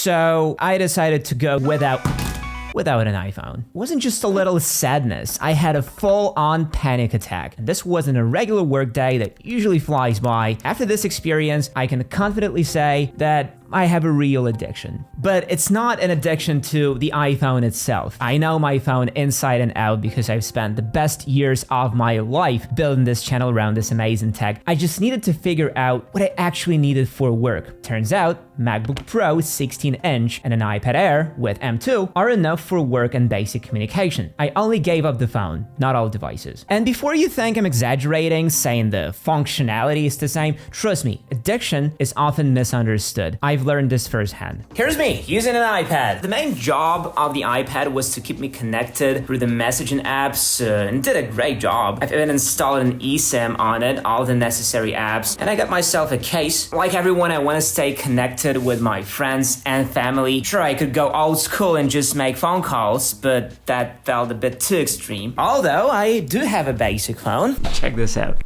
So I decided to go without an iPhone. It wasn't just a little sadness. I had a full-on panic attack. And this wasn't a regular workday that usually flies by. After this experience, I can confidently say that I have a real addiction. But it's not an addiction to the iPhone itself. I know my phone inside and out because I've spent the best years of my life building this channel around this amazing tech. I just needed to figure out what I actually needed for work. Turns out, MacBook Pro 16-inch and an iPad Air with M2 are enough for work and basic communication. I only gave up the phone, not all devices. And before you think I'm exaggerating, saying the functionality is the same, trust me, addiction is often misunderstood. I've learned this firsthand. Here's me using an iPad. The main job of the iPad was to keep me connected through the messaging apps and did a great job. I've even installed an eSIM on it, all the necessary apps, and I got myself a case. Like everyone, I want to stay connected with my friends and family. Sure, I could go old school and just make phone calls, but that felt a bit too extreme. Although I do have a basic phone. Check this out.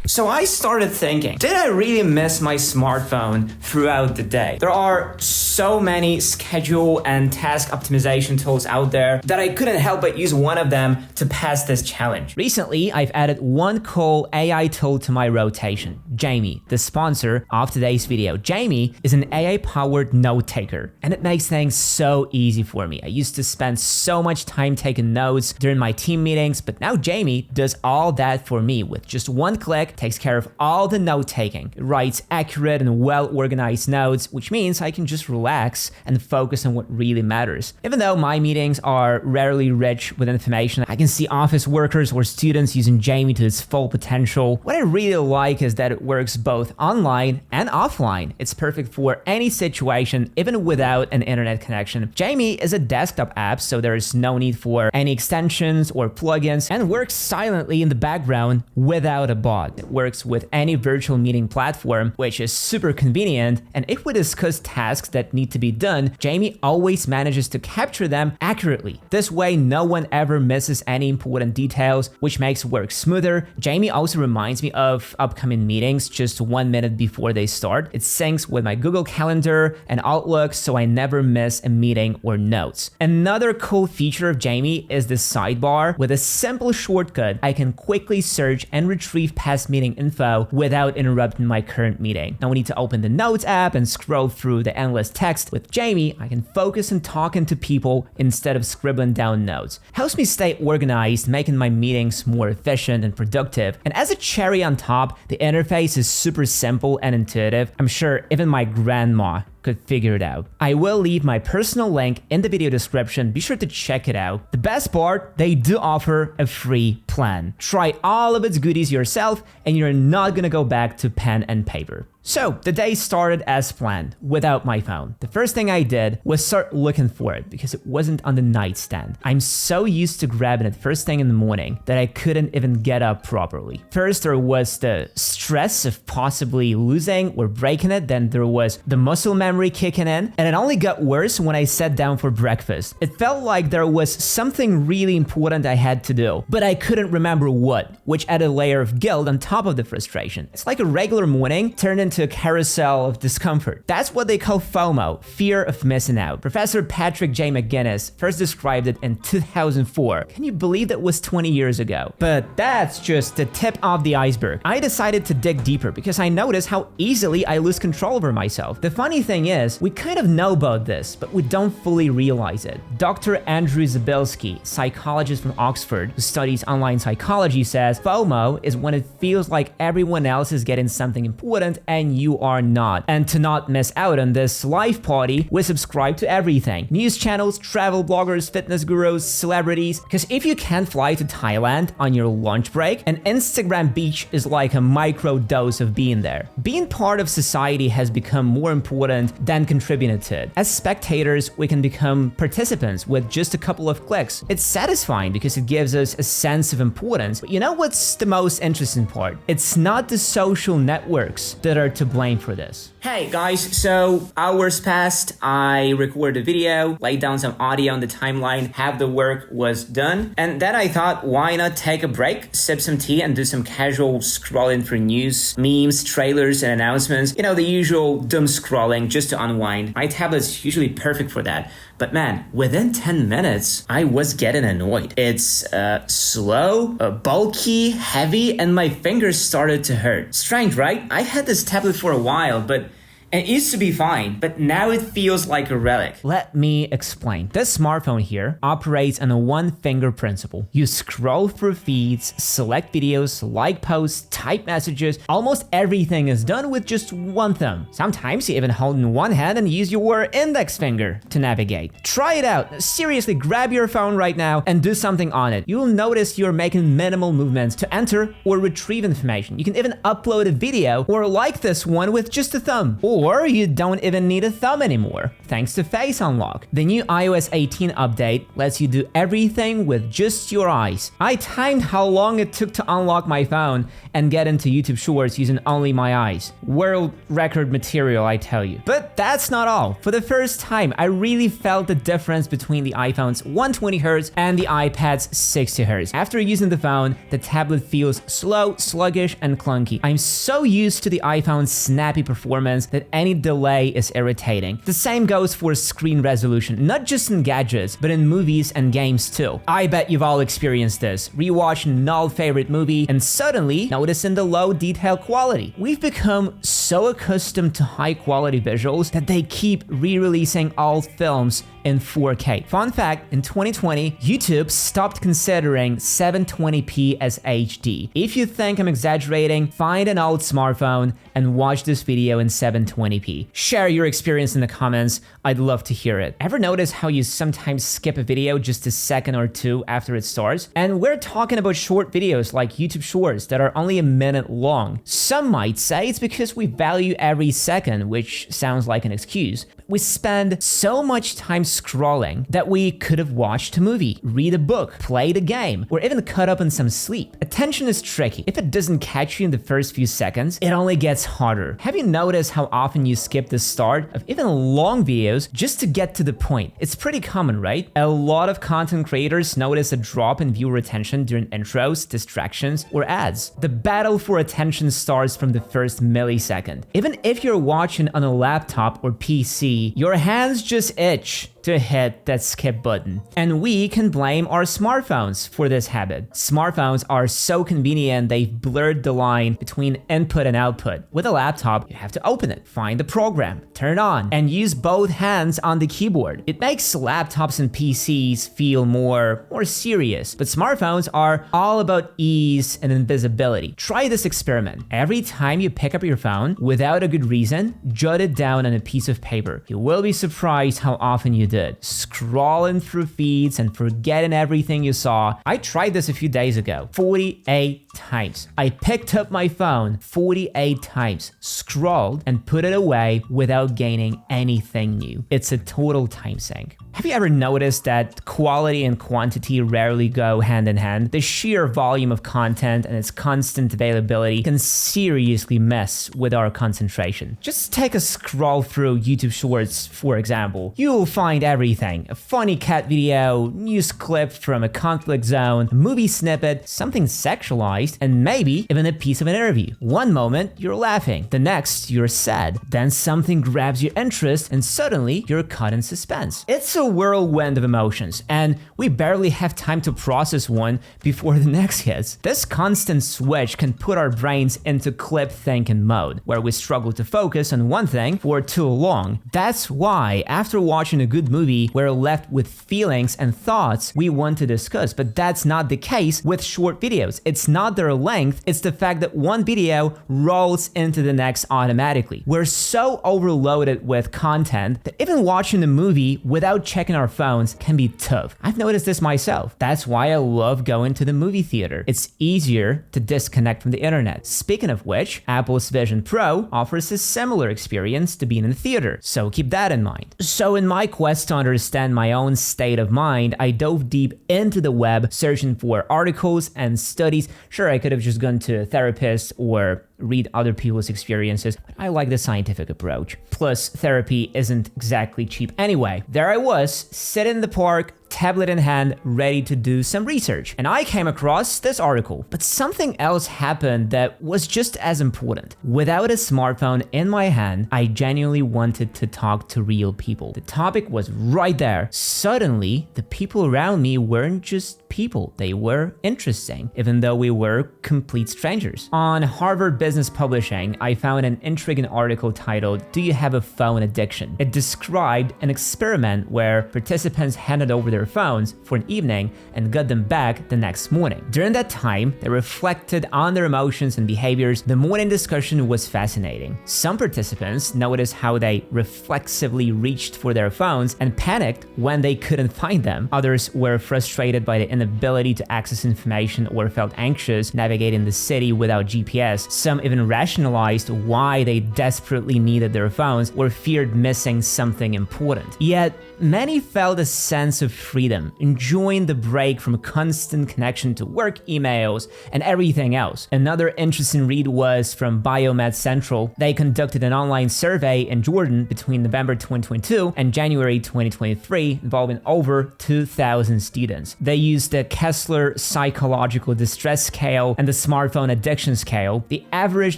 So I started thinking, did I really miss my smartphone throughout the day? There are so many schedule and task optimization tools out there that I couldn't help but use one of them to pass this challenge. Recently, I've added one cool AI tool to my rotation, Jamie, the sponsor of today's video. Jamie is an AI-powered note taker, and it makes things so easy for me. I used to spend so much time taking notes during my team meetings, but now Jamie does all that for me with just one click. Takes care of all the note-taking. It writes accurate and well-organized notes, which means I can just relax and focus on what really matters. Even though my meetings are rarely rich with information, I can see office workers or students using Jamie to its full potential. What I really like is that it works both online and offline. It's perfect for any situation, even without an internet connection. Jamie is a desktop app, so there is no need for any extensions or plugins, and works silently in the background without a bot. It works with any virtual meeting platform, which is super convenient, and if we discuss tasks that need to be done, Jamie always manages to capture them accurately. This way, no one ever misses any important details, which makes work smoother. Jamie also reminds me of upcoming meetings just 1 minute before they start. It syncs with my Google Calendar and Outlook, so I never miss a meeting or notes. Another cool feature of Jamie is the sidebar. With a simple shortcut, I can quickly search and retrieve past meeting info without interrupting my current meeting. No need to open the Notes app and scroll through the endless text. With Jamie, I can focus on talking to people instead of scribbling down notes. Helps me stay organized, making my meetings more efficient and productive. And as a cherry on top, the interface is super simple and intuitive. I'm sure even my grandma could figure it out. I will leave my personal link in the video description. Be sure to check it out. The best part, they do offer a free plan. Try all of its goodies yourself and you're not gonna go back to pen and paper. So the day started as planned, without my phone. The first thing I did was start looking for it because it wasn't on the nightstand. I'm so used to grabbing it first thing in the morning that I couldn't even get up properly. First there was the stress of possibly losing or breaking it, then there was the muscle memory kicking in, and it only got worse when I sat down for breakfast. It felt like there was something really important I had to do, but I couldn't remember what, which added a layer of guilt on top of the frustration. It's like a regular morning turned into a carousel of discomfort. That's what they call FOMO, fear of missing out. Professor Patrick J. McGinnis first described it in 2004. Can you believe that was 20 years ago? But that's just the tip of the iceberg. I decided to dig deeper because I noticed how easily I lose control over myself. The funny thing is, we kind of know about this, but we don't fully realize it. Dr. Andrew Zabilski, psychologist from Oxford who studies online psychology, says FOMO is when it feels like everyone else is getting something important and you are not. And to not miss out on this life party, we subscribe to everything. News channels, travel bloggers, fitness gurus, celebrities. Because if you can't fly to Thailand on your lunch break, an Instagram beach is like a micro dose of being there. Being part of society has become more important than contributing to it. As spectators, we can become participants with just a couple of clicks. It's satisfying because it gives us a sense of importance. But you know what's the most interesting part? It's not the social networks that are are to blame for this? Hey guys, so hours passed, I recorded a video, laid down some audio on the timeline, half the work was done, and then I thought, why not take a break, sip some tea, and do some casual scrolling for news, memes, trailers, and announcements. You know, the usual doom scrolling just to unwind. My tablet's usually perfect for that. But man, within 10 minutes, I was getting annoyed. It's slow, bulky, heavy, and my fingers started to hurt. Strange, right? I had this tablet for a while, but it used to be fine, but now it feels like a relic. Let me explain. This smartphone here operates on a one-finger principle. You scroll through feeds, select videos, like posts, type messages. Almost everything is done with just one thumb. Sometimes you even hold in one hand and use your index finger to navigate. Try it out. Seriously, grab your phone right now and do something on it. You'll notice you're making minimal movements to enter or retrieve information. You can even upload a video or like this one with just a thumb. Or you don't even need a thumb anymore, thanks to Face Unlock. The new iOS 18 update lets you do everything with just your eyes. I timed how long it took to unlock my phone and get into YouTube Shorts using only my eyes. World record material, I tell you. But that's not all. For the first time, I really felt the difference between the iPhone's 120Hz and the iPad's 60Hz. After using the phone, the tablet feels slow, sluggish, and clunky. I'm so used to the iPhone's snappy performance that any delay is irritating. The same goes for screen resolution, not just in gadgets, but in movies and games too. I bet you've all experienced this. Rewatch an old favorite movie and suddenly noticing the low detail quality. We've become so accustomed to high quality visuals that they keep re-releasing old films in 4K. Fun fact, in 2020, YouTube stopped considering 720p as HD. If you think I'm exaggerating, find an old smartphone and watch this video in 720p. Share your experience in the comments, I'd love to hear it. Ever notice how you sometimes skip a video just a second or two after it starts? And we're talking about short videos like YouTube Shorts that are only a minute long. Some might say it's because we value every second, which sounds like an excuse. We spend so much time scrolling that we could have watched a movie, read a book, played a game, or even caught up on some sleep. Attention is tricky. If it doesn't catch you in the first few seconds, it only gets harder. Have you noticed how often you skip the start of even long videos just to get to the point? It's pretty common, right? A lot of content creators notice a drop in viewer attention during intros, distractions, or ads. The battle for attention starts from the first millisecond. Even if you're watching on a laptop or PC, your hands just itch to hit that skip button. And we can blame our smartphones for this habit. Smartphones are so convenient, they've blurred the line between input and output. With a laptop, you have to open it, find the program, turn it on, and use both hands on the keyboard. It makes laptops and PCs feel more serious, but smartphones are all about ease and invisibility. Try this experiment. Every time you pick up your phone without a good reason, jot it down on a piece of paper. You will be surprised how often you did. Scrolling through feeds and forgetting everything you saw. I tried this a few days ago. 48 times. I picked up my phone 48 times, scrolled, and put it away without gaining anything new. It's a total time sink. Have you ever noticed that quality and quantity rarely go hand in hand? The sheer volume of content and its constant availability can seriously mess with our concentration. Just take a scroll through YouTube Shorts, for example. You'll find everything. A funny cat video, news clip from a conflict zone, a movie snippet, something sexualized, and maybe even a piece of an interview. One moment, you're laughing. The next, you're sad. Then something grabs your interest and suddenly you're caught in suspense. It's a whirlwind of emotions, and we barely have time to process one before the next hits. This constant switch can put our brains into clip thinking mode, where we struggle to focus on one thing for too long. That's why, after watching a good movie, we're left with feelings and thoughts we want to discuss, but that's not the case with short videos. It's not their length, it's the fact that one video rolls into the next automatically. We're so overloaded with content that even watching a movie without checking our phones can be tough. I've noticed this myself. That's why I love going to the movie theater. It's easier to disconnect from the internet. Speaking of which, Apple's Vision Pro offers a similar experience to being in the theater, so keep that in mind. So in my quest Just to understand my own state of mind, I dove deep into the web, searching for articles and studies. Sure, I could have just gone to a therapist or read other people's experiences, but I like the scientific approach. Plus, therapy isn't exactly cheap anyway. There I was, sitting in the park, tablet in hand, ready to do some research. And I came across this article. But something else happened that was just as important. Without a smartphone in my hand, I genuinely wanted to talk to real people. The topic was right there. Suddenly, the people around me weren't just people. They were interesting, even though we were complete strangers. On Harvard Business Publishing, I found an intriguing article titled, "Do You Have a Phone Addiction?" It described an experiment where participants handed over their phones for an evening and got them back the next morning. During that time, they reflected on their emotions and behaviors. The morning discussion was fascinating. Some participants noticed how they reflexively reached for their phones and panicked when they couldn't find them. Others were frustrated by the inability to access information or felt anxious navigating the city without GPS. Some even rationalized why they desperately needed their phones or feared missing something important. Yet, many felt a sense of freedom, enjoying the break from constant connection to work emails and everything else. Another interesting read was from Biomed Central. They conducted an online survey in Jordan between November 2022 and January 2023 involving over 2,000 students. They used the Kessler Psychological Distress Scale and the Smartphone Addiction Scale. The average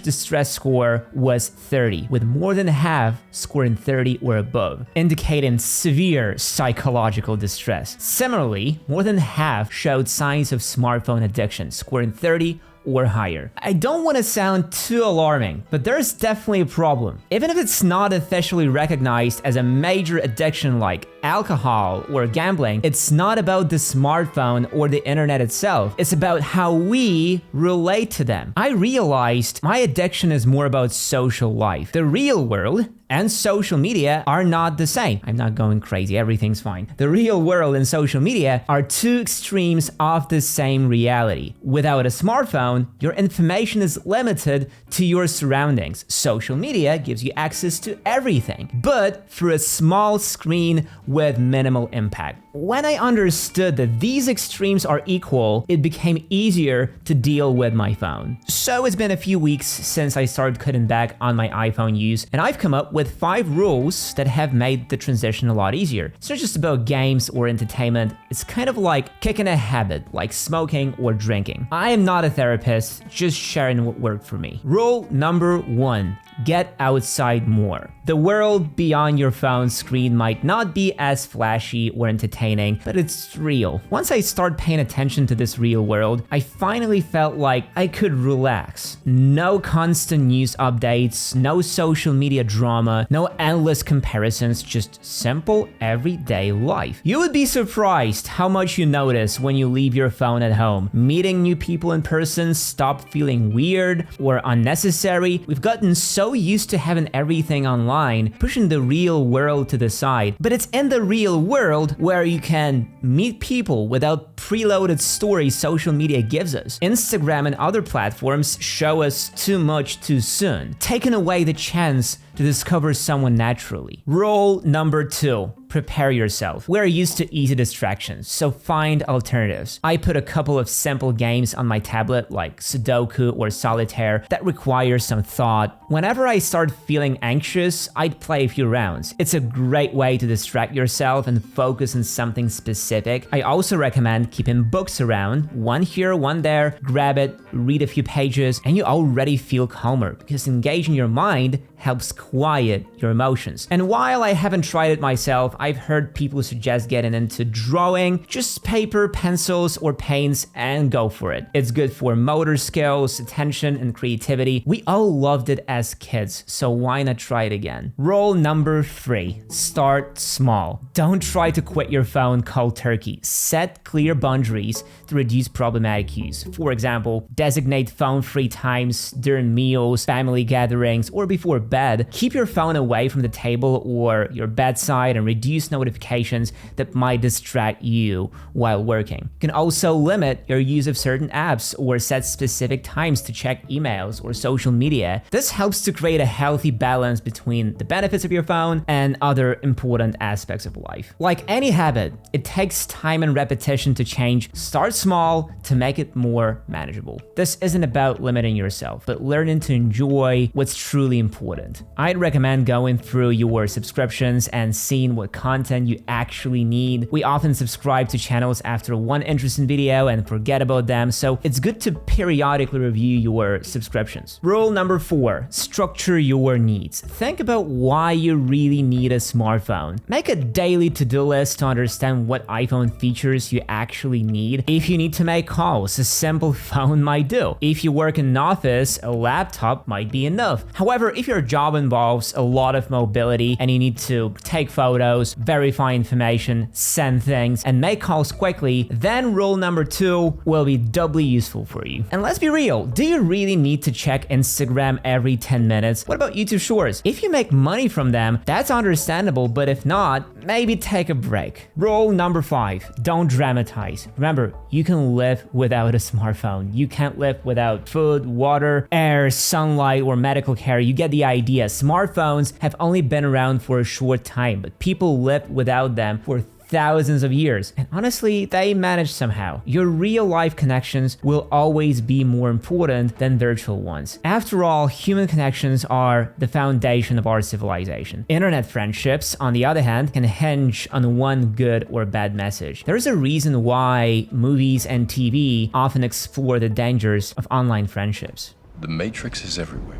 distress score was 30, with more than half scoring 30 or above, indicating severe psychological distress. Similarly, more than half showed signs of smartphone addiction, scoring 30 or higher. I don't want to sound too alarming, but there's definitely a problem. Even if it's not officially recognized as a major addiction like alcohol or gambling, it's not about the smartphone or the internet itself. It's about how we relate to them. I realized my addiction is more about social life. The real world and social media are not the same. I'm not going crazy, everything's fine. The real world and social media are two extremes of the same reality. Without a smartphone, your information is limited to your surroundings. Social media gives you access to everything, but through a small screen with minimal impact. When I understood that these extremes are equal, it became easier to deal with my phone. So it's been a few weeks since I started cutting back on my iPhone use, and I've come up with 5 rules that have made the transition a lot easier. It's not just about games or entertainment, it's kind of like kicking a habit, like smoking or drinking. I am not a therapist, just sharing what worked for me. Rule number 1. Get outside more. The world beyond your phone screen might not be as flashy or entertaining, but it's real. Once I started paying attention to this real world, I finally felt like I could relax. No constant news updates, no social media drama, no endless comparisons, just simple everyday life. You would be surprised how much you notice when you leave your phone at home. Meeting new people in person stopped feeling weird or unnecessary. We've gotten so used to having everything online, pushing the real world to the side. But it's in the real world where you can meet people without preloaded stories social media gives us. Instagram and other platforms show us too much too soon, taking away the chance to discover someone naturally. Rule number 2. Prepare yourself. We're used to easy distractions, so find alternatives. I put a couple of simple games on my tablet like Sudoku or Solitaire that require some thought. Whenever I start feeling anxious, I'd play a few rounds. It's a great way to distract yourself and focus on something specific. I also recommend keeping books around, one here, one there. Grab it, read a few pages, and you already feel calmer because engaging your mind helps quiet your emotions. And while I haven't tried it myself, I've heard people suggest getting into drawing, just paper, pencils, or paints, and go for it. It's good for motor skills, attention, and creativity. We all loved it as kids, so why not try it again? Rule number 3, start small. Don't try to quit your phone cold turkey. Set clear boundaries to reduce problematic use. For example, designate phone-free times during meals, family gatherings, or before bed, keep your phone away from the table or your bedside and reduce notifications that might distract you while working. You can also limit your use of certain apps or set specific times to check emails or social media. This helps to create a healthy balance between the benefits of your phone and other important aspects of life. Like any habit, it takes time and repetition to change. Start small to make it more manageable. This isn't about limiting yourself, but learning to enjoy what's truly important. I'd recommend going through your subscriptions and seeing what content you actually need. We often subscribe to channels after one interesting video and forget about them, so it's good to periodically review your subscriptions. Rule number 4, structure your needs. Think about why you really need a smartphone. Make a daily to-do list to understand what iPhone features you actually need. If you need to make calls, a simple phone might do. If you work in an office, a laptop might be enough. However, if your job involves a lot of mobility and you need to take photos, verify information, send things, and make calls quickly, then rule number 2 will be doubly useful for you. And let's be real, do you really need to check Instagram every 10 minutes? What about YouTube Shorts? If you make money from them, that's understandable, but if not, maybe take a break. Rule number 5, don't dramatize. Remember, you can live without a smartphone. You can't live without food, water, air, sunlight, or medical care. You get the idea. Smartphones have only been around for a short time, but people live without them for thousands of years, and honestly, they manage somehow. Your real-life connections will always be more important than virtual ones. After all, human connections are the foundation of our civilization. Internet friendships, on the other hand, can hinge on one good or bad message. There's a reason why movies and TV often explore the dangers of online friendships. The Matrix is everywhere.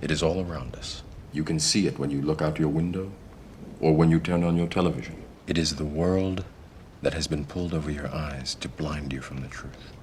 It is all around us. You can see it when you look out your window or when you turn on your television. It is the world that has been pulled over your eyes to blind you from the truth.